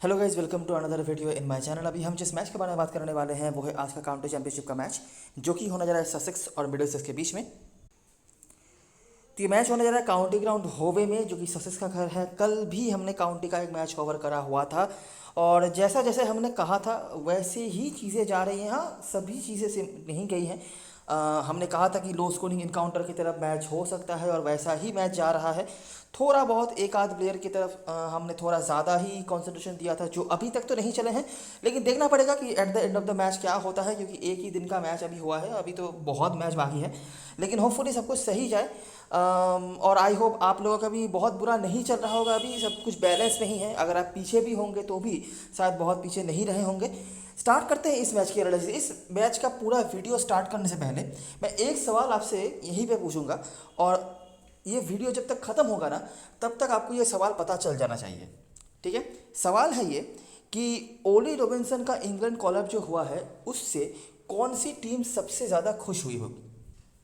Hello guys, welcome to another video in my channel. अभी हम जिस मैच के बारे में बात करने वाले हैं वो है आज का काउंटी चैंपियनशिप का मैच, जो कि होने जा रहा है ससेक्स और मिडलसेक्स के बीच में। तो ये मैच होने जा रहा है काउंटी ग्राउंड होवे में, जो कि ससेक्स का घर है। कल भी हमने काउंटी का एक मैच कवर करा हुआ था और जैसा जैसे हमने कहा था वैसे ही चीज़ें जा रही हैं। हाँ, सभी चीज़ें से नहीं गई हैं। हमने कहा था कि लो स्कोरिंग इनकाउंटर की तरफ मैच हो सकता है और वैसा ही मैच जा रहा है। थोड़ा बहुत एक आध प्लेयर की तरफ हमने थोड़ा ज़्यादा ही कंसंट्रेशन दिया था, जो अभी तक तो नहीं चले हैं, लेकिन देखना पड़ेगा कि at the end of the match क्या होता है, क्योंकि एक ही दिन का मैच अभी हुआ है, अभी तो बहुत मैच बाकी है। लेकिन होपफुली सब कुछ सही जाए। और आई होप आप लोगों का भी बहुत बुरा नहीं चल रहा होगा, अभी सब कुछ बैलेंस में ही है। अगर आप पीछे भी होंगे तो भी शायद बहुत पीछे नहीं रहे होंगे। स्टार्ट करते हैं इस मैच की एनालिसिस। इस मैच का पूरा वीडियो स्टार्ट करने से पहले मैं एक सवाल आपसे यहीं पे पूछूंगा, और ये वीडियो जब तक ख़त्म होगा ना तब तक आपको ये सवाल पता चल जाना चाहिए। ठीक है, सवाल है ये कि ओली रॉबिन्सन का इंग्लैंड कॉल अप जो हुआ है उससे कौन सी टीम सबसे ज़्यादा खुश हुई होगी।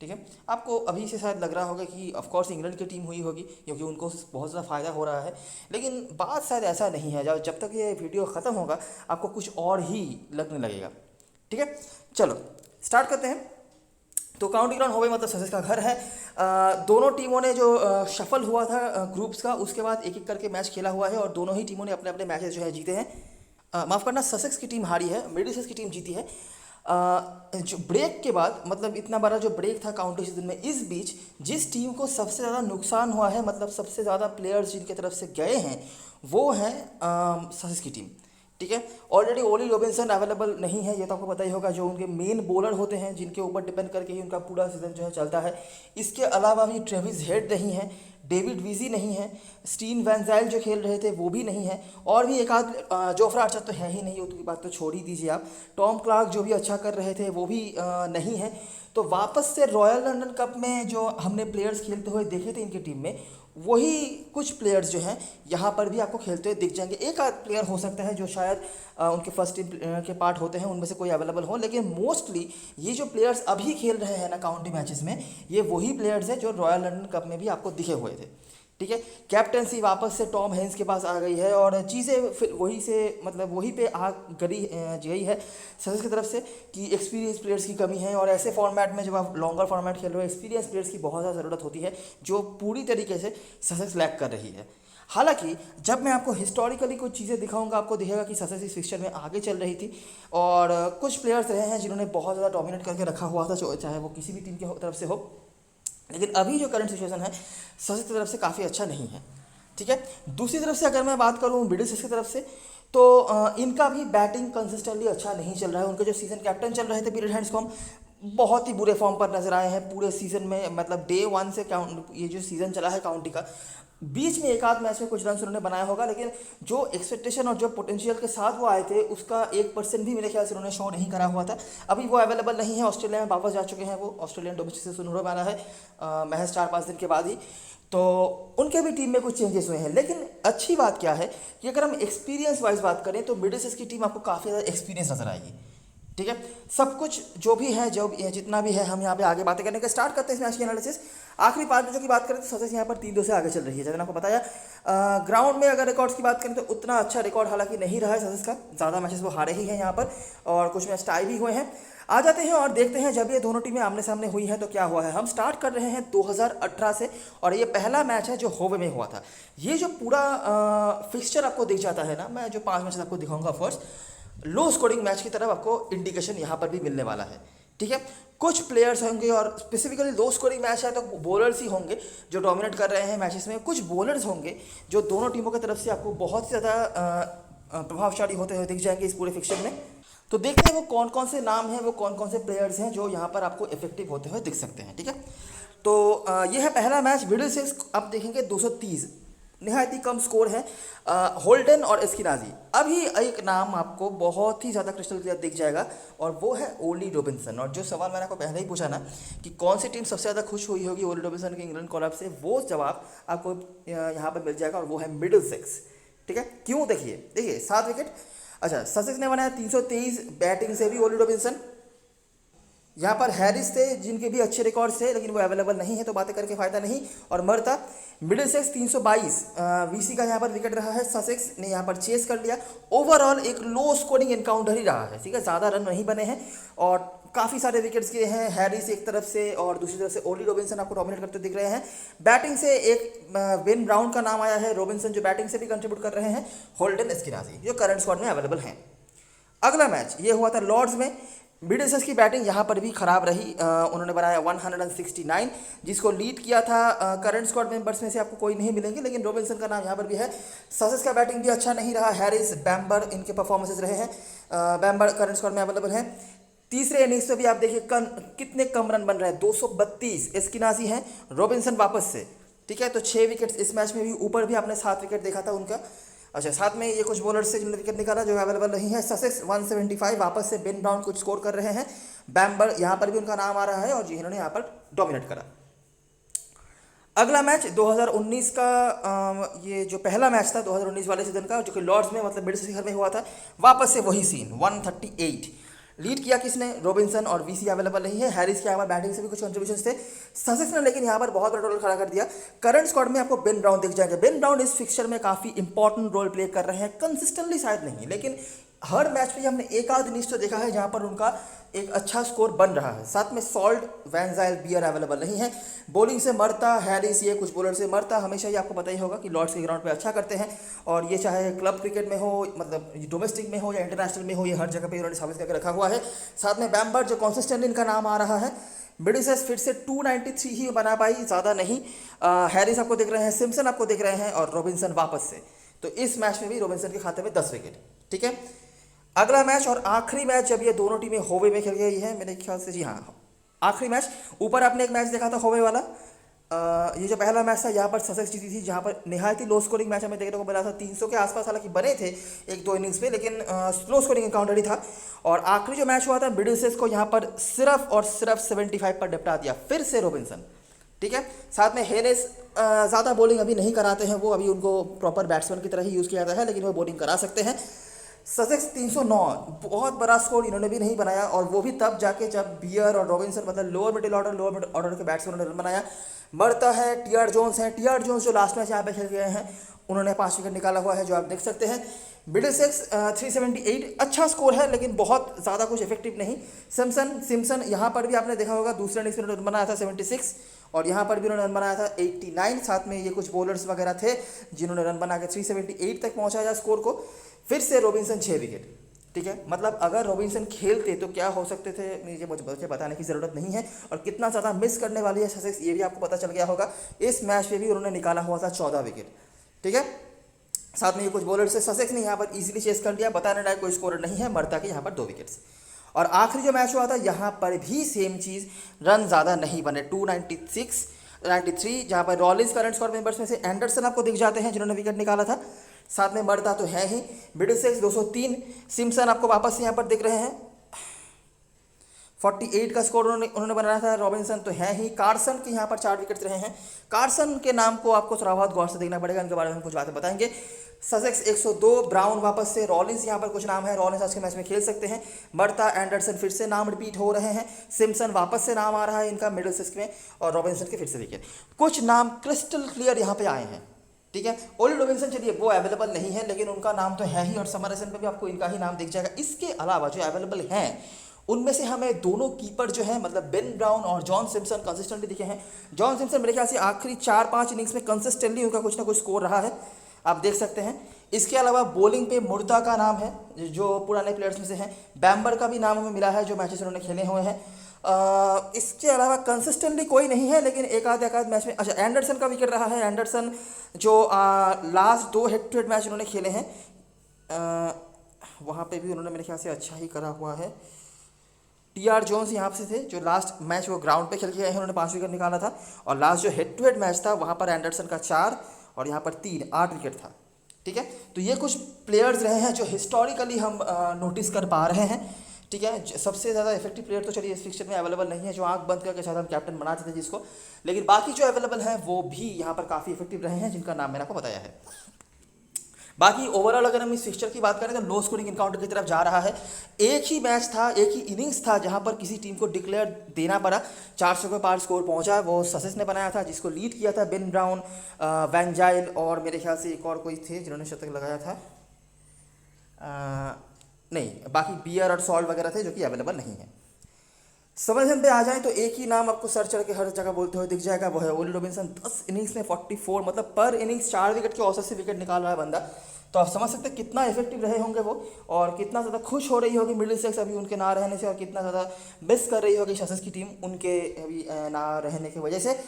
ठीक है, आपको अभी से शायद लग रहा होगा कि ऑफ कोर्स इंग्लैंड की टीम हुई होगी, क्योंकि उनको बहुत ज़्यादा फ़ायदा हो रहा है। लेकिन बात शायद ऐसा नहीं है। जब तक ये वीडियो ख़त्म होगा आपको कुछ और ही लगने लगेगा। ठीक है, चलो स्टार्ट करते हैं। तो काउंटी ग्राउंड होवे मतलब ससेक्स का घर है। दोनों टीमों ने जो शफल हुआ था ग्रुप्स का, उसके बाद एक एक करके मैच खेला हुआ है और दोनों ही टीमों ने अपने अपने मैचेस जो है जीते हैं। माफ़ करना, ससेक्स की टीम हारी है, मिडलसेक्स की टीम जीती है। जो ब्रेक के बाद, मतलब इतना बड़ा जो ब्रेक था काउंटी सीजन में, इस बीच जिस टीम को सबसे ज़्यादा नुकसान हुआ है, मतलब सबसे ज़्यादा प्लेयर्स जिनके तरफ से गए हैं, वो हैं ससेक्स की टीम। ठीक है, ऑलरेडी ओली रॉबिन्सन अवेलेबल नहीं है, ये तो आपको पता ही होगा, जो उनके मेन बॉलर होते हैं जिनके ऊपर डिपेंड करके ही उनका पूरा सीजन जो है चलता है। इसके अलावा भी ट्रेविस हेड नहीं है, डेविड वीजी नहीं है, स्टीन वैनजाइल जो खेल रहे थे वो भी नहीं है, और भी एक आध जोफ्रा आर्चर तो है ही नहीं, उसकी बात तो छोड़ ही दीजिए आप। टॉम क्लार्क जो भी अच्छा कर रहे थे वो भी नहीं है। तो वापस से रॉयल लंदन कप में जो हमने प्लेयर्स खेलते हुए देखे थे इनकी टीम में, वही कुछ प्लेयर्स जो हैं यहाँ पर भी आपको खेलते हुए दिख जाएंगे। एक आध प्लेयर हो सकता है जो शायद उनके फर्स्ट टीम के पार्ट होते हैं, उनमें से कोई अवेलेबल हो, लेकिन मोस्टली ये जो प्लेयर्स अभी खेल रहे हैं ना काउंटी मैचेस में, ये वही प्लेयर्स हैं जो रॉयल लंदन कप में भी आपको दिखे हुए थे। ठीक है, कैप्टनसी वापस से टॉम हेंस के पास आ गई है और चीज़ें फिर वही से, मतलब वही पे आ गई है ससेक्स की तरफ से कि एक्सपीरियंस प्लेयर्स की कमी है। और ऐसे फॉर्मेट में जब आप लॉन्गर फॉर्मेट खेल रहे हो, एक्सपीरियंस प्लेयर्स की बहुत ज़्यादा ज़रूरत होती है, जो पूरी तरीके से ससेक्स लैक कर रही है। हालांकि जब मैं आपको हिस्टोरिकली कुछ चीज़ें दिखाऊंगा, आपको दिखेगा कि ससेक्स इस फिक्सचर में आगे चल रही थी और कुछ प्लेयर्स रहे हैं जिन्होंने बहुत ज़्यादा डोमिनेट करके रखा हुआ था, चाहे वो किसी भी टीम की तरफ से हो। लेकिन अभी जो करंट सिचुएशन है ससेक्स की तरफ से काफ़ी अच्छा नहीं है। ठीक है, दूसरी तरफ से अगर मैं बात करूँ मिडलसेक्स की तरफ से, तो इनका भी बैटिंग कंसिस्टेंटली अच्छा नहीं चल रहा है। उनके जो सीज़न कैप्टन चल रहे थे पीटर हैंड्सकॉम्ब, बहुत ही बुरे फॉर्म पर नजर आए हैं पूरे सीज़न में। मतलब डे वन से ये जो सीज़न चला है काउंटी का, बीच में एक आध मैच में कुछ रन उन्होंने बनाया होगा, लेकिन जो एक्सपेक्टेशन और जो पोटेंशियल के साथ वो आए थे उसका 1% भी मेरे ख्याल से उन्होंने शो नहीं करा हुआ था। अभी वो अवेलेबल नहीं है, ऑस्ट्रेलिया में वापस जा चुके हैं। वो ऑस्ट्रेलियन डोमेस्टिक से सुनहरा वाला है महज 4-5 दिन के बाद ही। तो उनके भी टीम में कुछ चेंजेस हुए हैं। लेकिन अच्छी बात क्या है कि अगर हम एक्सपीरियंस वाइज बात करें तो मिडलसेक्स की टीम आपको काफ़ी ज़्यादा एक्सपीरियंस नजर आएगी। ठीक है, सब कुछ जो भी है, जो जितना भी है, हम यहाँ पे आगे बातें करने का स्टार्ट करते हैं इस मैच की एनालिसिस। आखिरी 5 मैचों की बात करें तो ससेक्स यहाँ पर 3-2 से आगे चल रही है, जैसे मैंने आपको बताया। ग्राउंड में अगर रिकॉर्ड्स की बात करें तो उतना अच्छा रिकॉर्ड हालांकि नहीं रहा है ससेक्स का, ज़्यादा मैचेस वो हारे ही हैं यहाँ पर और कुछ मैच टाई भी हुए हैं। आ जाते हैं और देखते हैं जब ये दोनों टीमें आमने सामने हुई हैं तो क्या हुआ है। हम स्टार्ट कर रहे हैं 2018 से और ये पहला मैच है जो होवे में हुआ था। ये जो पूरा फिक्सचर आपको दिख जाता है ना, मैं जो 5 मैचेस आपको दिखाऊंगा फर्स्ट, लो स्कोरिंग मैच की तरफ आपको इंडिकेशन यहाँ पर भी मिलने वाला है। ठीक है, कुछ प्लेयर्स होंगे और स्पेसिफिकली लो स्कोरिंग मैच है तो बॉलर्स ही होंगे जो डोमिनेट कर रहे हैं मैचेस में। कुछ बॉलर्स होंगे जो दोनों टीमों की तरफ से आपको बहुत ज़्यादा प्रभावशाली होते हुए दिख जाएंगे इस पूरे फिक्सचर में। तो देखते हैं वो कौन कौन से नाम हैं, वो कौन कौन से प्लेयर्स हैं जो यहाँ पर आपको इफेक्टिव होते हुए दिख सकते हैं। ठीक है, तो ये है पहला मैच मिडलसेक्स। आप देखेंगे 230 नहायत ही कम स्कोर है। होल्डन और एस्किनाजी। अभी एक नाम आपको बहुत ही ज़्यादा क्रिस्टल क्लियर दिख जाएगा और वो है ओली रॉबिन्सन। और जो सवाल मैंने आपको पहले ही पूछा ना कि कौन सी टीम सबसे ज़्यादा खुश हुई होगी ओली रॉबिन्सन के इंग्लैंड कॉल अप से, वो जवाब आपको यहाँ पर मिल जाएगा और वो है मिडलसेक्स। ठीक है, क्यों? देखिए देखिए 7 विकेट। अच्छा, ससेक्स ने बनाया 323 बैटिंग से भी ओली रॉबिन्सन, यहाँ पर हैरिस थे जिनके भी अच्छे रिकॉर्ड्स थे, लेकिन वो अवेलेबल नहीं है तो बातें करके फ़ायदा नहीं। और मरता मिडिलसेक्स 322 वीसी का यहाँ पर विकेट रहा है, ससेक्स ने यहाँ पर चेस कर लिया। ओवरऑल एक लो स्कोरिंग एनकाउंटर ही रहा है, ठीक है, ज़्यादा रन नहीं बने हैं और काफ़ी सारे विकेट्स गिरे हैं। हैरिस एक तरफ से और दूसरी तरफ से ओली रॉबिन्सन आपको डोमिनेट करते दिख रहे हैं। बैटिंग से एक वेन ब्राउन का नाम आया है, रॉबिन्सन जो बैटिंग से भी कंट्रीब्यूट कर रहे हैं, होल्डन एस्किनाजी जो करंट स्क्वाड में अवेलेबल हैं। अगला मैच ये हुआ था लॉर्ड्स में। मिडिलसेक्स की बैटिंग यहाँ पर भी खराब रही, उन्होंने बनाया 169, जिसको लीड किया था करंट स्क्वाड मेंबर्स में से आपको कोई नहीं मिलेंगे, लेकिन रॉबिन्सन का नाम यहाँ पर भी है। ससेक्स का बैटिंग भी अच्छा नहीं रहा, हैरिस बैम्बर इनके परफॉर्मेंसेज रहे हैं। बैम्बर करंट स्क्वाड में अवेलेबल हैं। तीसरे इनिंग्स में भी आप देखिए कितने कम रन बन रहे हैं, 232। एस्किनाजी हैं, रॉबिन्सन वापस से, ठीक है, तो 6 विकेट्स इस मैच में भी। ऊपर भी आपने 7 विकेट देखा था उनका। अच्छा, साथ में ये कुछ बॉलर्स से जिन्होंने विकेट निकाला जो अवेलेबल नहीं है। ससेक्स 175, वापस से बेन ब्राउन कुछ स्कोर कर रहे हैं। बैम्बर यहाँ पर भी उनका नाम आ रहा है और जिन्होंने यहाँ पर डोमिनेट करा। अगला मैच 2019 का ये जो पहला मैच था 2019 वाले सीजन का, जो कि लॉर्ड्स में मतलब मिड घर में हुआ था, वापस से वही सीन 138। लीड किया किसने? रॉबिन्सन, और वीसी अवेलेबल नहीं है। हैरिस के यहाँ पर बैटिंग से भी कुछ कंट्रीब्यूशन थे। ससेक्स ने लेकिन यहाँ पर बहुत बड़ा रोल खड़ा कर दिया। करंट स्क्वाड में आपको बेन ब्राउन दिख जाएंगे। बेन ब्राउन इस फिक्सचर में काफ़ी इंपॉर्टेंट रोल प्ले कर रहे हैं, कंसिस्टेंटली शायद नहीं, लेकिन हर मैच में हमने एक आध इनिंग्स तो देखा है जहाँ पर उनका एक अच्छा स्कोर बन रहा है। साथ में सॉल्ट, वैन ज़ाइल, बियर अवेलेबल नहीं है। बॉलिंग से मरता, हैरिस, ये कुछ बॉलर से मरता हमेशा ही आपको पता ही होगा कि लॉर्ड्स के ग्राउंड पे अच्छा करते हैं, और ये चाहे क्लब क्रिकेट में हो, मतलब डोमेस्टिक में हो या इंटरनेशनल में हो, ये हर जगह पे इन्होंने साबित करके रखा हुआ है। साथ में बैम्बर जो कॉन्सिस्टेंटली इनका नाम आ रहा है। मिडिलसेक्स फिर से 293 ही बना पाई, ज़्यादा नहीं। हैरिस आपको दिख रहे हैं, सिम्पसन आपको दिख रहे हैं, और रॉबिन्सन वापस से। तो इस मैच में भी रॉबिन्सन के खाते में 10 विकेट, ठीक है। अगला मैच और आखिरी मैच जब ये दोनों टीमें होवे में खेल गई है मेरे ख्याल से, जी हाँ, आखिरी मैच। ऊपर आपने एक मैच देखा था होवे वाला, ये जो पहला मैच था यहाँ पर ससेक्स जीती थी, जहाँ पर निहायत ही लो स्कोरिंग मैच हमें देखने को मिला था। 300 के आसपास हालांकि बने थे 1-2 इनिंग्स पे, लेकिन स्लो स्कोरिंग एनकाउंटर ही था। और आखिरी जो मैच हुआ था, मिडिलसेक्स को यहाँ पर सिर्फ और सिर्फ 75 पर निपटा दिया, फिर से रॉबिन्सन, ठीक है। साथ में हेनेस ज़्यादा बॉलिंग अभी नहीं कराते हैं, वो अभी उनको प्रॉपर बैट्समैन की तरह ही यूज़ किया जाता है, लेकिन वो बॉलिंग करा सकते हैं। ससेक्स 309, बहुत बड़ा स्कोर इन्होंने भी नहीं बनाया, और वो भी तब जाके जब बियर और रॉबिन्सन, मतलब लोअर मिडिल ऑर्डर के बैट्समैन ने रन बनाया। मरता है, टीआर जोन्स हैं, टीआर जोन्स जो लास्ट मैच यहाँ पे खेल गए हैं, उन्होंने 5 विकेट निकाला हुआ है जो आप देख सकते हैं। मिडिलसेक्स 378, अच्छा स्कोर है लेकिन बहुत ज़्यादा कुछ इफेक्टिव नहीं। सिम्पसन यहाँ पर भी आपने देखा होगा, दूसरे इनिंग्स में उन्होंने रन बनाया था 76, और यहाँ पर भी उन्होंने रन बनाया था 89। साथ में ये कुछ बॉलर्स वगैरह थे जिन्होंने रन बना के 378 तक पहुँचाया स्कोर को। फिर से रॉबिन्सन 6 विकेट, ठीक है। मतलब अगर रॉबिन्सन खेलते तो क्या हो सकते थे मुझे बताने की ज़रूरत नहीं है, और कितना ज़्यादा मिस करने वाली है ससेक्स ये भी आपको पता चल गया होगा। इस मैच में भी उन्होंने निकाला हुआ था 14 विकेट, ठीक है। साथ में ये कुछ बॉलर से ससेक्स ने यहाँ पर इजीली चेस कर लिया, बताने लायक कोई स्कोरर नहीं है। मरता के यहाँ पर 2 विकेट्स। और आखिरी जो मैच हुआ था यहाँ पर भी सेम चीज़, रन ज़्यादा नहीं बने, 293, जहाँ पर रॉलिंस करंट स्क्वाड मेंबर्स में से एंडरसन आपको दिख जाते हैं जिन्होंने विकेट निकाला था। साथ में मरता तो है ही। मिडिलसेक्स 203, सिम्पसन आपको वापस यहाँ पर दिख रहे हैं, 48 का स्कोर उन्होंने बनाया था। रॉबिन्सन तो है ही। कार्सन के यहाँ पर 4 विकेट्स रहे हैं। कार्सन के नाम को आपको थोड़ा बहुत गौर से देखना पड़ेगा, इनके बारे में हम कुछ बातें बताएंगे। ससेक्स 102, ब्राउन वापस से, रॉलिंस यहाँ पर कुछ नाम है, रॉलिंस आज के मैच में खेल सकते हैं। मरता, एंडरसन फिर से नाम रिपीट हो रहे हैं। सिम्पसन वापस से नाम आ रहा है इनका मिडिलसेक्स में, और रॉबिन्सन के फिर से विकेट। कुछ नाम क्रिस्टल क्लियर यहाँ पे आए हैं, ठीक है। ओली रॉबिन्सन चलिए वो अवेलेबल नहीं है, लेकिन उनका नाम तो है ही, और समरसन पे भी आपको इनका ही नाम दिख जाएगा। इसके अलावा जो अवेलेबल हैं उनमें से हमें दोनों कीपर जो है, मतलब बेन ब्राउन और जॉन सिम्पसन कंसिस्टेंटली दिखे हैं। जॉन सिम्पसन मेरे ख्याल से आखिरी 4-5 इनिंग्स में कंसिस्टेंटली उनका कुछ ना कुछ स्कोर रहा है, आप देख सकते हैं। इसके अलावा बॉलिंग पे मुर्ता का नाम है जो पुराने प्लेयर्स में से हैं। बैम्बर का भी नाम हमें मिला है जो मैचेस उन्होंने खेले हुए हैं। इसके अलावा कंसिस्टेंटली कोई नहीं है, लेकिन एक आध मैच में, अच्छा, एंडरसन का विकेट रहा है। एंडरसन जो last 2 head to head match उन्होंने खेले हैं, वहाँ पे भी उन्होंने मेरे ख्याल से अच्छा ही करा हुआ है। टीआर जोन्स यहाँ से थे जो लास्ट मैच वो ग्राउंड पे खेल के आए हैं, उन्होंने 5 विकेट निकाला था। और लास्ट जो हेड टू हेड मैच था वहाँ पर एंडरसन का 4 और यहाँ पर 3, 8 विकेट था, ठीक है। तो ये कुछ प्लेयर्स रहे हैं जो हिस्टोरिकली हम नोटिस कर पा रहे हैं, ठीक है। सबसे ज़्यादा इफेक्टिव प्लेयर तो चलिए इस फिक्चर में अवेलेबल नहीं है, जो आंख बंद करके शायद हम कैप्टन बनाते थे जिसको, लेकिन बाकी जो अवेलेबल हैं वो भी यहाँ पर काफ़ी इफेक्टिव रहे हैं, जिनका नाम मैंने आपको बताया है। बाकी ओवरऑल अगर हम इस फिक्सचर की बात करें तो लो स्कोरिंग इनकाउंटर की तरफ जा रहा है। एक ही मैच था, एक ही इनिंग्स था जहां पर किसी टीम को डिक्लेयर देना पड़ा, 400 के पार स्कोर पहुंचा, वो ससेक्स ने बनाया था, जिसको लीड किया था बेन ब्राउन, वैन जाइल और मेरे ख्याल से एक और कोई थे जिन्होंने शतक लगाया था। नहीं, बाकी बियर और सॉल्ट वगैरह थे जो कि अवेलेबल नहीं है। समझन पे आ जाए तो एक ही नाम आपको सर चढ़ के हर जगह बोलते हुए दिख जाएगा, वो है ओली रॉबिन्सन। 10 इनिंग्स में 44, मतलब पर इनिंग्स 4 विकेट के औसत से विकेट निकाल रहा है बंदा। तो आप समझ सकते हैं कितना इफेक्टिव रहे होंगे वो, और कितना ज़्यादा खुश हो रही होगी मिडिलसेक्स अभी उनके ना रहने से, और कितना ज़्यादा मिस कर रही होगी ससेक्स की टीम उनके अभी ना रहने की वजह से।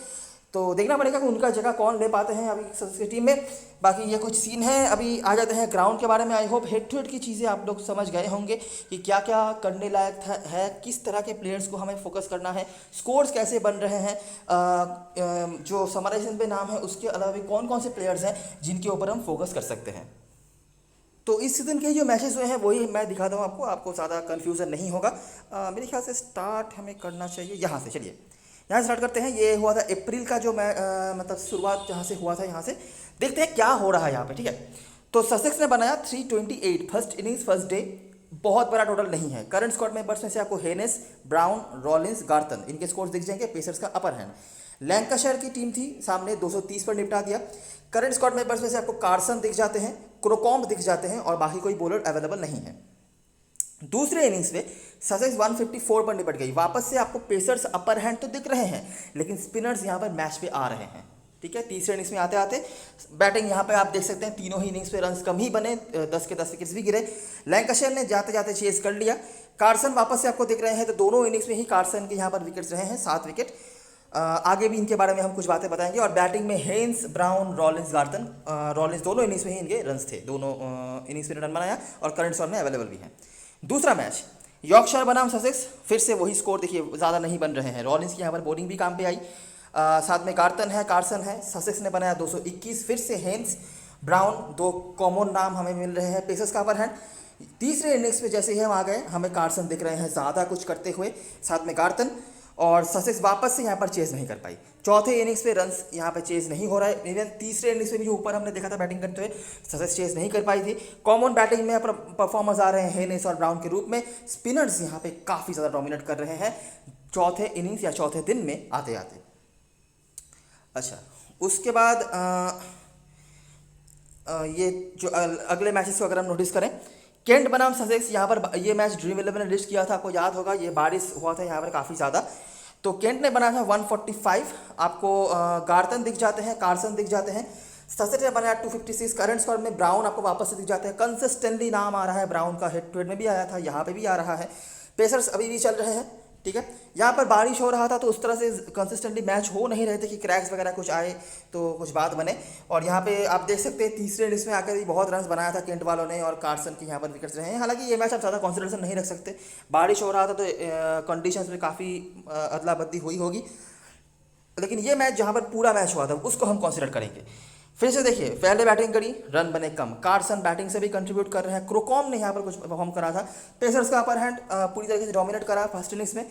तो देखना पड़ेगा कि उनका जगह कौन ले पाते हैं अभी ससेक्स की टीम में। बाकी ये कुछ सीन है। अभी आ जाते हैं ग्राउंड के बारे में। I hope head to head की चीज़ें आप लोग समझ गए होंगे कि क्या क्या करने लायक है, किस तरह के प्लेयर्स को हमें फोकस करना है, स्कोर्स कैसे बन रहे हैं, जो समराइजेशन पे नाम है उसके अलावा भी कौन कौन से प्लेयर्स हैं जिनके ऊपर हम फोकस कर सकते हैं। तो इस सीज़न के जो मैचेस हुए हैं वही मैं दिखाता हूँ आपको ज़्यादा कन्फ्यूज़न नहीं होगा। मेरे ख्याल से स्टार्ट हमें करना चाहिए यहाँ से। चलिए यहाँ स्टार्ट करते हैं। ये हुआ था अप्रैल का जो मतलब शुरुआत जहाँ से हुआ था, यहाँ से देखते हैं क्या हो रहा है यहाँ पे। ठीक है, तो ससेक्स ने बनाया 328 फर्स्ट इनिंग्स फर्स्ट डे। बहुत बड़ा टोटल नहीं है। करंट स्क्वाड मेंबर्स में से आपको हेनेस, ब्राउन, रॉलिंस, गार्टन, इनके स्कोर्स दिख जाएंगे। पेसर्स का अपर हैंड। लैंकाशायर की टीम थी सामने, 230 पर निपटा दिया। करंट स्क्वाड मेंबर्स में से आपको कार्सन दिख जाते हैं, क्रोकॉम्ब दिख जाते हैं, और बाकी कोई बॉलर अवेलेबल नहीं है। दूसरे इनिंग्स में ससेक्स 154 पर निपट गई। वापस से आपको पेसर्स अपर हैंड तो दिख रहे हैं, लेकिन स्पिनर्स यहाँ पर मैच पे आ रहे हैं। ठीक है, तीसरे इनिंग्स में आते आते बैटिंग यहाँ पे आप देख सकते हैं, तीनों ही इनिंग्स पे रन्स कम ही बने, 10 के 10 विकेट्स भी गिरे। लैंकाशायर ने जाते जाते चेस कर लिया। कार्सन वापस से आपको दिख रहे हैं, तो दोनों इनिंग्स में ही कार्सन के यहाँ पर विकेट्स रहे हैं, 7 विकेट। आगे भी इनके बारे में हम कुछ बातें बताएंगे। और बैटिंग में हेन्स, ब्राउन, रॉलिंस, गार्टन, रॉलिंस दोनों इनिंग्स में ही इनके रन्स थे, दोनों इनिंग्स में रन बनाया, और करंट स्क्वाड में अवेलेबल भी हैं। दूसरा मैच यॉर्कशायर बनाम ससेक्स, फिर से वही स्कोर देखिए, ज़्यादा नहीं बन रहे हैं। रॉलिंस की यहाँ पर बॉलिंग भी काम पे आई, साथ में गार्टन है, कार्सन है। ससेक्स ने बनाया 221, फिर से हेन्स, ब्राउन, दो कॉमन नाम हमें मिल रहे हैं पेसर्स का अपर हैंड। तीसरे इनिंग्स में जैसे ही हम आ गए, हमें कार्सन दिख रहे हैं ज़्यादा कुछ करते हुए, साथ में गार्टन, और ससेक्स वापस से यहाँ पर चेज नहीं कर पाई। चौथे इनिंग्स पे रन्स यहाँ पे चेज नहीं हो रहा है। इवन तीसरे इनिंग्स में भी जो ऊपर हमने देखा था बैटिंग करते हुए, ससेक्स चेज नहीं कर पाई थी। कॉमन बैटिंग में परफॉर्मर्स आ रहे हैं हेनेस और ब्राउन के रूप में। स्पिनर्स यहाँ पे काफ़ी ज़्यादा डोमिनेट कर रहे हैं चौथे इनिंग्स या चौथे दिन में आते आते। अच्छा, उसके बाद ये जो अगले मैचेस को अगर हम नोटिस करें, केंट बनाम ससेक्स, यहाँ पर ये मैच ड्रीम 11 ने लिस्ट किया था, आपको याद होगा, ये बारिश हुआ था यहाँ पर काफ़ी ज़्यादा। तो केंट ने बनाया था 145, आपको गार्टन दिख जाते हैं, कार्सन दिख जाते हैं। ससेक्स ने बनाया 256। करंट स्क्वाड में ब्राउन आपको वापस से दिख जाते हैं, कंसिस्टेंटली नाम आ रहा है ब्राउन का, हेड टू हेड में भी आया था, यहाँ पे भी आ रहा है। पेसर्स अभी भी चल रहे हैं। ठीक है, यहाँ पर बारिश हो रहा था, तो उस तरह से कंसिस्टेंटली मैच हो नहीं रहे थे कि क्रैक्स वगैरह कुछ आए तो कुछ बात बने। और यहाँ पे आप देख सकते हैं तीसरे इनिंग्स में आकर ही बहुत रन्स बनाया था केंट वालों ने, और कार्सन की यहाँ पर विकेट्स रहे हैं। हालांकि ये मैच आप ज़्यादा कॉन्सिडरेशन नहीं रख सकते, बारिश हो रहा था तो कंडीशंस में काफ़ी अदला बदली हुई होगी, लेकिन ये मैच जहाँ पर पूरा मैच हुआ था उसको हम कंसिडर करेंगे। फिर से देखिए, पहले बैटिंग करी, रन बने कम। कार्सन बैटिंग से भी कंट्रीब्यूट कर रहे हैं। क्रोकॉम ने यहाँ पर कुछ परफॉर्म करा था। पेसर्स का अपर हैंड पूरी तरीके से डोमिनेट करा फर्स्ट इनिंग्स में,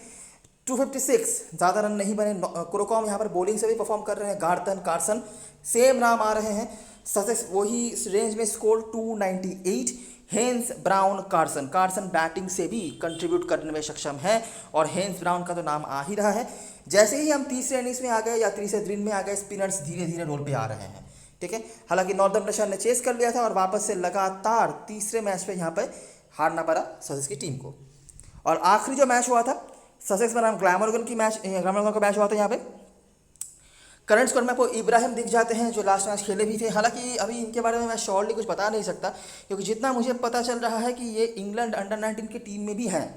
256, ज़्यादा रन नहीं बने। क्रोकॉम यहाँ पर बॉलिंग से भी परफॉर्म कर रहे हैं। गार्टन, कार्सन सेम नाम आ रहे हैं। ससेक्स वही रेंज में score 298। Haynes, Brown, Carson batting से भी कंट्रीब्यूट करने में सक्षम है, और हेन्स ब्राउन का तो नाम आ ही रहा है। जैसे ही हम तीसरे इनिंग्स में आ गए या तीसरे दिन में आ गए, स्पिनर्स धीरे धीरे रोल पे आ रहे हैं। ठीक है, हालांकि नॉर्दर्न प्रेशर ने चेस कर लिया था, और वापस से लगातार तीसरे मैच पे यहाँ पर हारना पड़ा ससेक्स की टीम को। और आखिरी जो मैच हुआ था ससेक्स बनाम ग्लैमरगन का मैच हुआ था। यहाँ पे करंट स्क्वाड में आपको इब्राहिम दिख जाते हैं, जो लास्ट मैच खेले भी थे। हालांकि अभी इनके बारे में मैं श्योरली कुछ बता नहीं सकता, क्योंकि जितना मुझे पता चल रहा है कि ये इंग्लैंड अंडर 19 की टीम में भी हैं,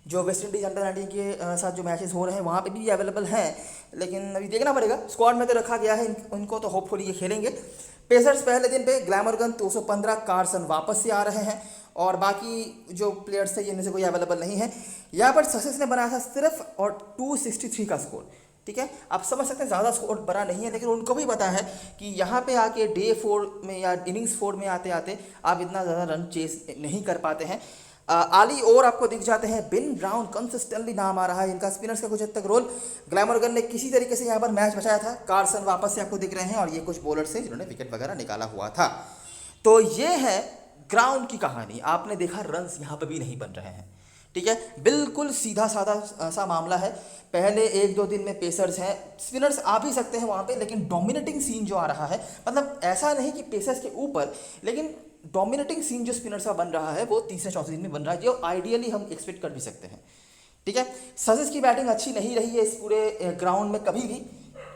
जो वेस्ट इंडीज़ अंडर 19 के साथ जो मैचेस हो रहे हैं वहाँ पे भी अवेलेबल हैं, लेकिन अभी देखना पड़ेगा। स्क्वाड में तो रखा गया है उनको, तो होपफुली ये खेलेंगे। पेसर्स पहले दिन पे ग्लैमरगन 215, कार्सन वापस से आ रहे हैं, और बाकी जो प्लेयर्स थे इनमें से कोई अवेलेबल नहीं है। यहाँ पर ससेक्स ने बनाया था सिर्फ और 263 का स्कोर। ठीक है, आप समझ सकते हैं ज़्यादा स्कोर बड़ा नहीं है, लेकिन उनको भी पता है कि यहाँ पे आके डे 4 में या इनिंग्स 4 में आते आते आप इतना ज़्यादा रन चेस नहीं कर पाते हैं। आली और आपको दिख जाते हैं। बेन ब्राउन कंसिस्टेंटली नाम आ रहा है इनका, स्पिनर्स का कुछ हद तक रोल। ग्लैमरगन ने किसी तरीके से यहाँ पर मैच बचाया था। कार्सन वापस से आपको दिख रहे हैं, और ये कुछ बॉलर से जिन्होंने विकेट वगैरह निकाला हुआ था। तो ये है ग्राउंड की कहानी। आपने देखा रन्स यहाँ पे भी नहीं बन रहे हैं, ठीक है, बिल्कुल सीधा साधा सा मामला है। पहले 1-2 दिन में पेसर्स हैं, स्पिनर्स आ भी सकते हैं वहाँ पे, लेकिन डोमिनेटिंग सीन जो आ रहा है, मतलब ऐसा नहीं कि पेसर्स के ऊपर, लेकिन डोमिनेटिंग सीन जो स्पिनर्स का बन रहा है वो तीसरे चौथे दिन में बन रहा है, जो आइडियली हम एक्सपेक्ट कर भी सकते हैं, ठीक है। ससेक्स की बैटिंग अच्छी नहीं रही है इस पूरे ग्राउंड में कभी भी,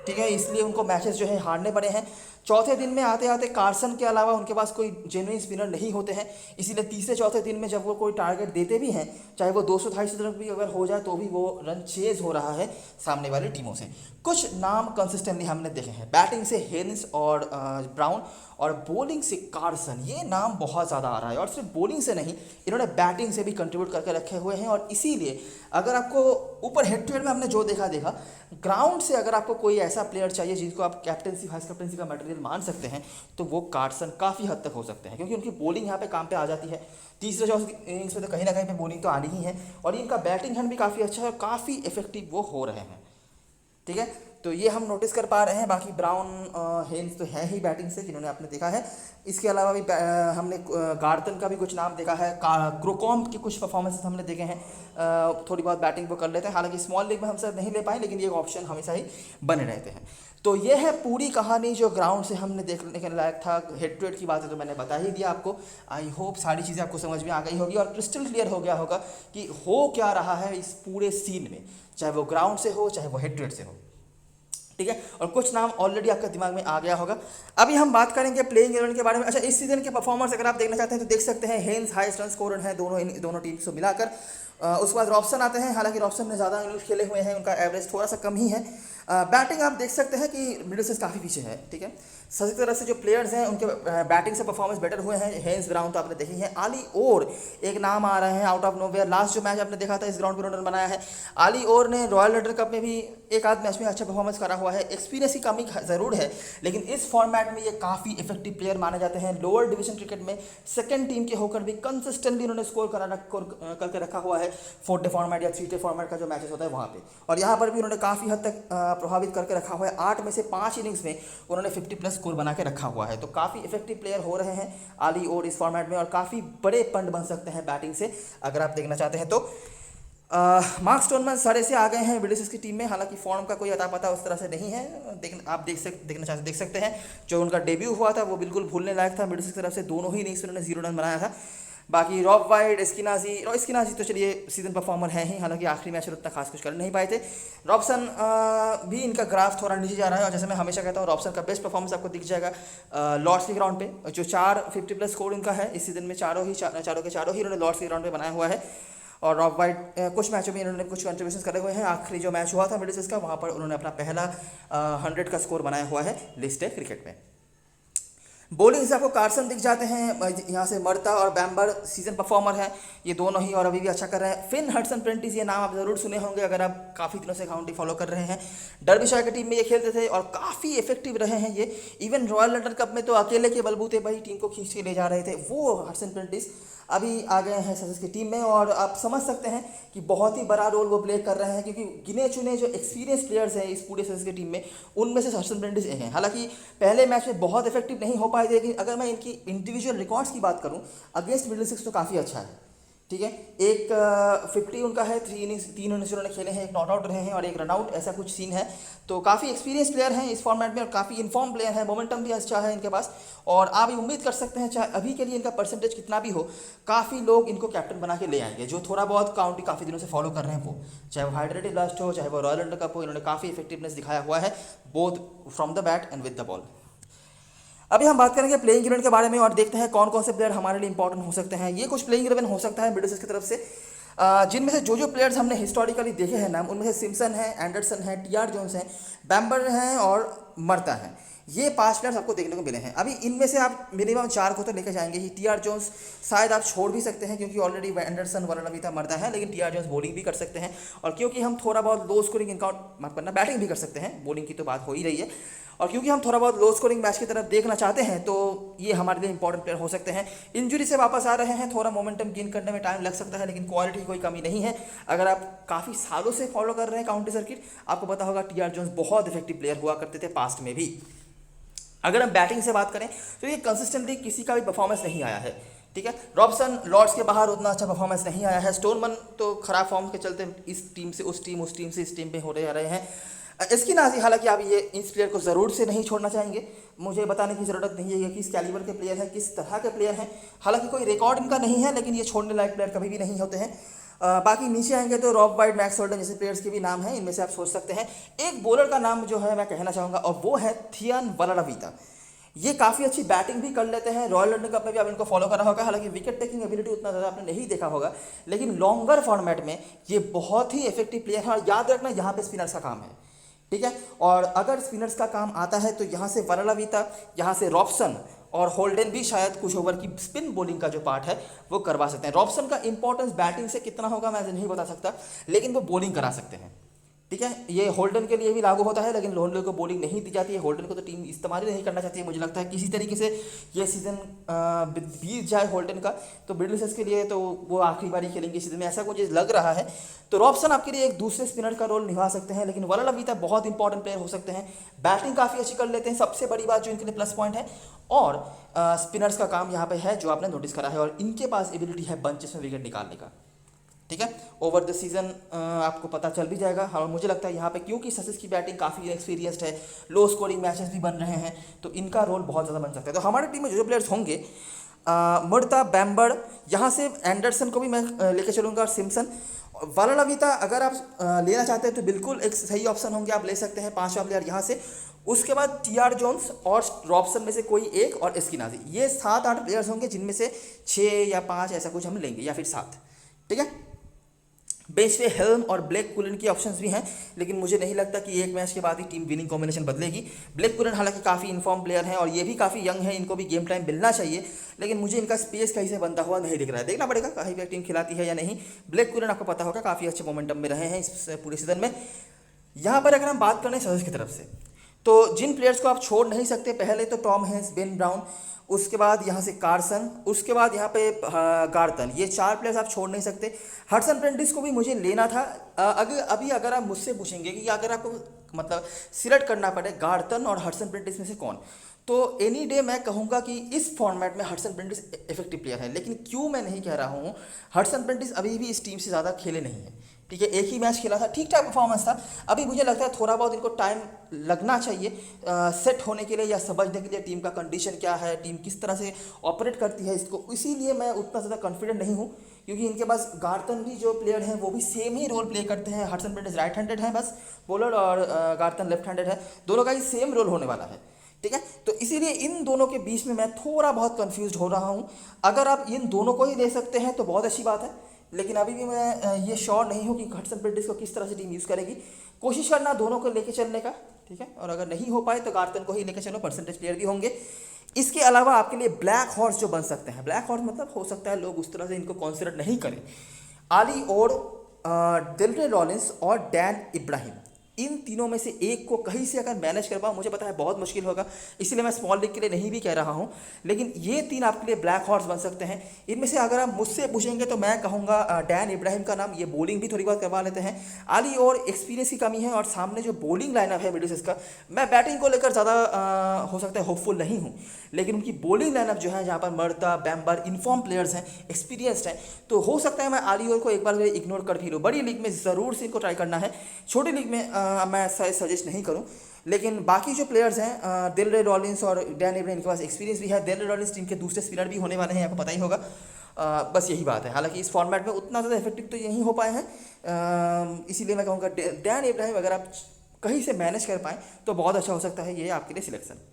ठीक है, इसलिए उनको मैचेस जो है हारने पड़े हैं। चौथे दिन में आते आते कार्सन के अलावा उनके पास कोई जेन्युइन स्पिनर नहीं होते हैं, इसीलिए तीसरे चौथे दिन में जब वो कोई टारगेट देते भी हैं, चाहे वो 200-250 रन भी अगर हो जाए तो भी वो रन चेज हो रहा है सामने वाली टीमों से। कुछ नाम कंसिस्टेंटली हमने देखे हैं, बैटिंग से हेन्स और ब्राउन, और बॉलिंग से कार्सन, ये नाम बहुत ज़्यादा आ रहा है। और सिर्फ बॉलिंग से नहीं, इन्होंने बैटिंग से भी कंट्रीब्यूट करके रखे हुए हैं। और इसीलिए अगर आपको ऊपर हेड टू हेड में हमने जो देखा ग्राउंड से अगर आपको कोई ऐसा प्लेयर चाहिए जिसको आप कैप्टनसी वाइस कैप्टनसी का मटेरियल मान सकते हैं, तो वो कार्सन काफ़ी हद तक हो सकते हैं, क्योंकि उनकी बॉलिंग यहाँ पे काम पे आ जाती है। तीसरे चौथे इनिंग्स में तो कहीं ना कहीं पे बॉलिंग तो आनी ही है, और इनका बैटिंग हैंड भी काफ़ी अच्छा है और काफ़ी इफेक्टिव वो हो रहे हैं, ठीक है। तो ये हम नोटिस कर पा रहे हैं। बाकी ब्राउन हेन्स तो है ही बैटिंग से, जिन्होंने आपने देखा है। इसके अलावा भी हमने गार्टन का भी कुछ नाम देखा है, क्रोकॉम के कुछ परफॉर्मेंसेस हमने देखे हैं, थोड़ी बहुत बैटिंग वो कर लेते हैं। हालांकि स्मॉल लीग में हम सब नहीं ले पाए, लेकिन ये ऑप्शन हमेशा ही बने रहते हैं। तो ये है पूरी कहानी जो ग्राउंड से हमने देखने के लायक था। हेड टू हेड की बात है तो मैंने बता ही दिया आपको। आई होप सारी चीज़ें आपको समझ में आ गई होगी और क्रिस्टल क्लियर हो गया होगा कि हो क्या रहा है इस पूरे सीन में, चाहे वो ग्राउंड से हो चाहे वो हेड टू हेड से हो, ठीक है। और कुछ नाम ऑलरेडी आपके दिमाग में आ गया होगा। अभी हम बात करेंगे प्लेइंग 11 के बारे में। अच्छा, इस सीजन के परफॉर्मर्स अगर आप देखना चाहते हैं तो देख सकते हैं, हेन्स हाईएस्ट रन स्कोरर हैं दोनों टीम्स को मिलाकर। उसके बाद रॉबसन आते हैं, हालांकि रॉबसन ने ज़्यादा इनिंग्स खेले हुए हैं, उनका एवरेज थोड़ा सा कम ही है। बैटिंग आप देख सकते हैं कि मिडिलसेक्स काफ़ी पीछे है, ठीक है। सभी तरह से जो प्लेयर्स हैं उनके बैटिंग से परफॉर्मेंस बेटर हुए हैं। हेन्स ब्राउन तो आपने देखी है। आली और एक नाम आ रहे हैं आउट ऑफ नोवेयर। लास्ट जो मैच आपने देखा था इस ग्राउंड पर उन्होंने बनाया है। आली और ने रॉयल लंडन कप में भी एक आध मैच में अच्छा परफॉर्मेंस करा हुआ है। एक्सपीरियंस की कमी ज़रूर है, लेकिन इस फॉर्मेट में ये काफ़ी इफेक्टिव प्लेयर माने जाते हैं। लोअर डिवीजन क्रिकेट में सेकंड टीम के होकर भी कंसिस्टेंटली उन्होंने स्कोर करके रखा हुआ है 4-डे फॉर्मेट या 3-डे फॉर्मेट का जो मैचेस होता है वहाँ पे। और यहाँ पर भी उन्होंने काफ़ी हद तक प्रभावित करके रखा हुआ है। 8 में से 5 इनिंग्स में उन्होंने 50+ स्कोर बना के रखा हुआ है। तो काफ़ी इफेक्टिव प्लेयर हो रहे हैं आली और इस फॉर्मेट में, और काफ़ी बड़े पंड बन सकते हैं बैटिंग से अगर आप देखना चाहते हैं तो। मार्क स्टोनमैन सारे से आ गए हैं विलियर्स की टीम में। हालांकि फॉर्म का कोई अता पता उस तरह से नहीं है, आप देख सकते हैं जो उनका डेब्यू हुआ था वो बिल्कुल भूलने लायक था। विलियर्स की तरफ से दोनों ही इनिंग्स में उन्होंने 0 रन बनाया था। बाकी रॉब वाइट, स्किनाजी तो चलिए सीजन परफॉर्मर हैं ही, हालांकि आखिरी मैच में उतना खास कुछ कर नहीं पाए थे। रॉबसन भी इनका ग्राफ थोड़ा नीचे जा रहा है, और जैसे मैं हमेशा कहता हूँ रॉबसन का बेस्ट परफॉर्मेंस आपको दिख जाएगा लॉर्ड्स के ग्राउंड पे, जो 4 50+ स्कोर इनका है इस सीजन में। चारों के चारों ही लॉर्ड्स के ग्राउंड पे बनाया हुआ है। और रॉब वाइट कुछ मैचों में इन्होंने कुछ कंट्रीब्यूशन करे हुए हैं। आखिरी जो मैच हुआ था मिडिलसेक्स का, वहाँ पर उन्होंने अपना पहला 100 का स्कोर बनाया हुआ है लिस्ट है क्रिकेट में। बॉलिंग से आपको कार्सन दिख जाते हैं, यहाँ से मर्ता और बैम्बर सीजन परफॉर्मर हैं ये दोनों ही, और अभी भी अच्छा कर रहे हैं। फिन हडसन प्रेंटिस, ये नाम आप ज़रूर सुने होंगे अगर आप काफ़ी दिनों से काउंटी फॉलो कर रहे हैं। डर्बीशायर की टीम में ये खेलते थे और काफ़ी इफेक्टिव रहे हैं ये। इवन रॉयल लंडन कप में तो अकेले के बलबूते भाई टीम को खींच के ले जा रहे थे वो हडसन प्रेंटिस। अभी आ गए हैं ससेक्स की टीम में, और आप समझ सकते हैं कि बहुत ही बड़ा रोल वो प्ले कर रहे हैं, क्योंकि गिने चुने जो एक्सपीरियंस प्लेयर्स हैं इस पूरे ससेक्स की टीम में, उनमें से हडसन प्रेंटिस एक हैं। हालांकि पहले मैच में बहुत इफेक्टिव नहीं हो पाए थे, लेकिन अगर मैं इनकी इंडिविजुअल रिकॉर्ड्स की बात करूं अगेंस्ट मिडिलसेक्स तो काफ़ी अच्छा है, ठीक है। एक 50 उनका है, 3 इनिंग्स उन्होंने खेले हैं, एक नॉट आउट रहे हैं और एक रन आउट, ऐसा कुछ सीन है। तो काफ़ी एक्सपीरियंस प्लेयर हैं इस फॉर्मेट में, और काफ़ी इन्फॉर्म प्लेयर हैं, मोमेंटम भी अच्छा है इनके पास। और आप उम्मीद कर सकते हैं चाहे अभी के लिए इनका परसेंटेज कितना भी हो, काफ़ी लोग इनको कैप्टन बना के ले आएंगे जो थोड़ा बहुत काउंटी काफ़ी दिनों से फॉलो कर रहे हैं वो, चाहे वो हाइड्रेटिव लास्ट हो चाहे वो रॉयल लंडन कप हो। इन्होंने काफ़ी इफेक्टिवनेस दिखाया हुआ है both from the bat and with the ball. अभी हम बात करेंगे प्लेइंग 11 के बारे में और देखते हैं कौन कौन से प्लेयर हमारे लिए इंपॉर्टेंट हो सकते हैं। ये कुछ प्लेइंग 11 हो सकता है मिडिलसेक्स की तरफ से, जिनमें से जो प्लेयर्स हमने हिस्टोरिकली देखे हैं नाम, उनमें से सिम्पसन है, एंडरसन है, टीआर जोन्स हैं, बैम्बर हैं और मर्ता हैं। ये 5 प्लेयर्स आपको देखने को मिले हैं। अभी इनमें से आप मिनिमम 4 को तो लेकर जाएंगे ही। टीआर जोन्स शायद आप छोड़ भी सकते हैं क्योंकि ऑलरेडी एंडरसन वरनविता मर्दा है, लेकिन टीआर जोन्स बॉलिंग भी कर सकते हैं। और क्योंकि हम थोड़ा बहुत लो स्कोरिंग इनकाउंट माफ करना बैटिंग भी कर सकते हैं, बॉलिंग की तो बात हो ही रही है। और क्योंकि हम थोड़ा बहुत लो स्कोरिंग मैच की तरफ देखना चाहते हैं तो ये हमारे लिए इंपॉर्टेंट प्लेयर हो सकते हैं। इंजरी से वापस आ रहे हैं, थोड़ा मोमेंटम गेन करने में टाइम लग सकता है, लेकिन क्वालिटी की कोई कमी नहीं है। अगर आप काफ़ी सालों से फॉलो कर रहे हैं काउंटी सर्किट, आपको पता होगा टीआर जोन्स बहुत इफेक्टिव प्लेयर हुआ करते थे पास्ट में भी। अगर हम बैटिंग से बात करें तो ये कंसिस्टेंटली किसी का भी परफॉर्मेंस नहीं आया है, ठीक है। रॉबसन लॉर्ड्स के बाहर उतना अच्छा परफॉर्मेंस नहीं आया है। स्टोनमन तो खराब फॉर्म के चलते इस टीम से उस टीम, उस टीम से इस टीम पे हो रहे हैं। इसकी नाजी, हालांकि आप ये इस प्लेयर को ज़रूर से नहीं छोड़ना चाहेंगे, मुझे बताने की ज़रूरत नहीं है कि किस कैलिबर के प्लेयर हैं, किस तरह के प्लेयर हैं। हालांकि कोई रिकॉर्ड इनका नहीं है, लेकिन ये छोड़ने लायक प्लेयर कभी भी नहीं होते हैं। बाकी नीचे आएंगे तो रॉब वाइट, मैक्स होल्डन जैसे प्लेयर्स के भी नाम हैं, इनमें से आप सोच सकते हैं। एक बॉलर का नाम जो है मैं कहना चाहूँगा, और वो है थियन वलाडविता। ये काफ़ी अच्छी बैटिंग भी कर लेते हैं। रॉयल लंदन कप में भी आप इनको फॉलो करा होगा, हालांकि विकेट टेकिंग एबिलिटी उतना ज़्यादा आपने नहीं देखा होगा, लेकिन लॉन्गर फॉर्मेट में ये बहुत ही इफेक्टिव प्लेयर है। और याद रखना, यहाँ पे स्पिनर्स का काम है, ठीक है। और अगर स्पिनर्स का काम आता है तो यहाँ से वलाडविता, यहाँ से रॉबसन और होल्डन भी शायद कुछ ओवर की स्पिन बॉलिंग का जो पार्ट है वो करवा सकते हैं। रॉबसन का इंपॉर्टेंस बैटिंग से कितना होगा मैं नहीं बता सकता, लेकिन वो बॉलिंग करा सकते हैं, ठीक है। ये होल्डन के लिए भी लागू होता है, लेकिन होल्डन को बॉलिंग नहीं दी जाती है। होल्डन को तो टीम इस्तेमाल ही नहीं करना चाहती है। मुझे लगता है किसी तरीके से ये सीज़न बीत जाए होल्डन का, तो मिडिलसेक्स के लिए तो वो आखिरी बारी खेलेंगे सीजन में, ऐसा मुझे लग रहा है। तो रॉबसन आपके लिए एक दूसरे स्पिनर का रोल निभा सकते हैं, लेकिन वलाडविता बहुत इंपॉर्टेंट प्लेयर हो सकते हैं। बैटिंग काफ़ी अच्छी कर लेते हैं, सबसे बड़ी बात जो इनके लिए प्लस पॉइंट है। और स्पिनर्स का काम यहाँ पे है जो आपने नोटिस करा है, और इनके पास एबिलिटी है बंचेस में विकेट निकालने का, ठीक है। ओवर द सीजन आपको पता चल भी जाएगा। और मुझे लगता है यहाँ पे क्योंकि ससेक्स की बैटिंग काफ़ी एक्सपीरियंस्ड है, लो स्कोरिंग मैचेस भी बन रहे हैं, तो इनका रोल बहुत ज़्यादा बन सकता है। तो हमारी टीम में जो प्लेयर्स होंगे, मुर्ता, बैम्बर्ड, यहाँ से एंडरसन को भी मैं लेके चलूँगा, और सिम्पसन। वलाडविता अगर आप लेना चाहते हैं तो बिल्कुल एक सही ऑप्शन होंगे, आप ले सकते हैं 5वां प्लेयर यहाँ से। उसके बाद टी.आर. जोन्स और रॉबसन में से कोई एक, और एस्किनाजी, ये 7-8 प्लेयर्स होंगे, जिनमें से 6 या 5 ऐसा कुछ हम लेंगे, या फिर 7, ठीक है। बेंच पे हेल्म और ब्लेक कुलन की ऑप्शंस भी हैं, लेकिन मुझे नहीं लगता कि एक मैच के बाद ही टीम विनिंग कॉम्बिनेशन बदलेगी। ब्लेक कुलन हालांकि काफ़ी इन्फॉर्म प्लेयर हैं, और ये भी काफ़ी यंग है, इनको भी गेम टाइम मिलना चाहिए, लेकिन मुझे इनका स्पेस कहीं से बनता हुआ नहीं दिख रहा है। देखना पड़ेगा कहीं भी टीम खिलाती है या नहीं। ब्लेक कुलन आपको पता होगा काफ़ी अच्छे मोमेंटम में रहे हैं इस पूरे सीजन में। यहाँ पर अगर हम बात करें सजेस्ट की तरफ से, तो जिन प्लेयर्स को आप छोड़ नहीं सकते, पहले तो टॉम हैंस, बेन ब्राउन, उसके बाद यहाँ से कार्सन, उसके बाद यहाँ पे गार्टन, ये 4 प्लेयर्स आप छोड़ नहीं सकते। हडसन प्रेंटिस को भी मुझे लेना था। अगर आप मुझसे पूछेंगे कि अगर आपको मतलब सिलेक्ट करना पड़े गार्टन और हडसन प्रेंटिस में से कौन, तो एनी डे मैं कहूँगा कि इस फॉर्मेट में हडसन प्रेंटिस इफेक्टिव प्लेयर है। लेकिन क्यों मैं नहीं कह रहा हूँ, हडसन प्रेंटिस अभी भी इस टीम से ज़्यादा खेले नहीं है, ठीक है। एक ही मैच खेला था, ठीक ठाक परफॉर्मेंस था। अभी मुझे लगता है थोड़ा बहुत इनको टाइम लगना चाहिए सेट होने के लिए, या समझने के लिए टीम का कंडीशन क्या है, टीम किस तरह से ऑपरेट करती है इसको। इसीलिए मैं उतना ज़्यादा कॉन्फिडेंट नहीं हूँ, क्योंकि इनके पास गार्टन भी जो प्लेयर हैं वो भी सेम ही रोल प्ले करते हैं। हडसन प्रेंटिस राइट हैंडेड है बस बॉलर, और गार्टन लेफ्ट हैंडेड है, दोनों का ही सेम रोल होने वाला है, ठीक है। तो इसीलिए इन दोनों के बीच में मैं थोड़ा बहुत कंफ्यूज हो रहा हूँ। अगर आप इन दोनों को ही ले सकते हैं तो बहुत अच्छी बात है, लेकिन अभी भी मैं ये श्योर नहीं हूँ कि हडसन प्रेंटिस को किस तरह से टीम यूज़ करेगी। कोशिश करना दोनों को लेके चलने का, ठीक है। और अगर नहीं हो पाए तो गार्टन को ही लेके चलो, परसेंटेज प्लेयर भी होंगे। इसके अलावा आपके लिए ब्लैक हॉर्स जो बन सकते हैं, ब्लैक हॉर्स मतलब हो सकता है लोग उस तरह से इनको कंसिडर नहीं करें, आली और डेल्रे रॉलिंस और डैन इब्राहिम, इन तीनों में से एक को कहीं से अगर मैनेज कर पाऊँ, मुझे पता है बहुत मुश्किल होगा, इसीलिए मैं स्मॉल लीग के लिए नहीं भी कह रहा हूँ, लेकिन ये 3 आपके लिए ब्लैक हॉर्स बन सकते हैं। इनमें से अगर आप मुझसे पूछेंगे तो मैं कहूँगा डैन इब्राहिम का नाम, ये बॉलिंग भी थोड़ी बहुत करवा लेते हैं। आली और एक्सपीरियंस की कमी है, और सामने जो बॉलिंग लाइनअप है मिडिलसेक्स का, मैं बैटिंग को लेकर ज़्यादा हो सकता है होपफुल नहीं हूँ, लेकिन उनकी बॉलिंग लाइनअप जो है, जहाँ पर मर्ता, बैम्बर इन्फॉर्म प्लेयर्स हैं, एक्सपीरियंसड हैं, तो हो सकता है मैं आली और को एक बार इग्नोर कर भी लूँ। बड़ी लीग में ज़रूर से इनको ट्राई करना है, छोटी लीग में मैं सजेस्ट नहीं करूं। लेकिन बाकी जो प्लेयर्स हैं, डेल्रे रॉलिंस और डैन इब्राहिम, इनके पास एक्सपीरियंस भी है। डेल्रे रॉलिंस टीम के दूसरे स्पिनर भी होने वाले हैं, आपको पता ही होगा। बस यही बात है। हालांकि इस फॉर्मेट में उतना ज़्यादा इफेक्टिव तो नहीं हो पाए हैं, इसीलिए मैं कहूँगा डैन इब्राहिम अगर आप कहीं से मैनेज कर पाएँ तो बहुत अच्छा हो सकता है ये आपके लिए सिलेक्शन।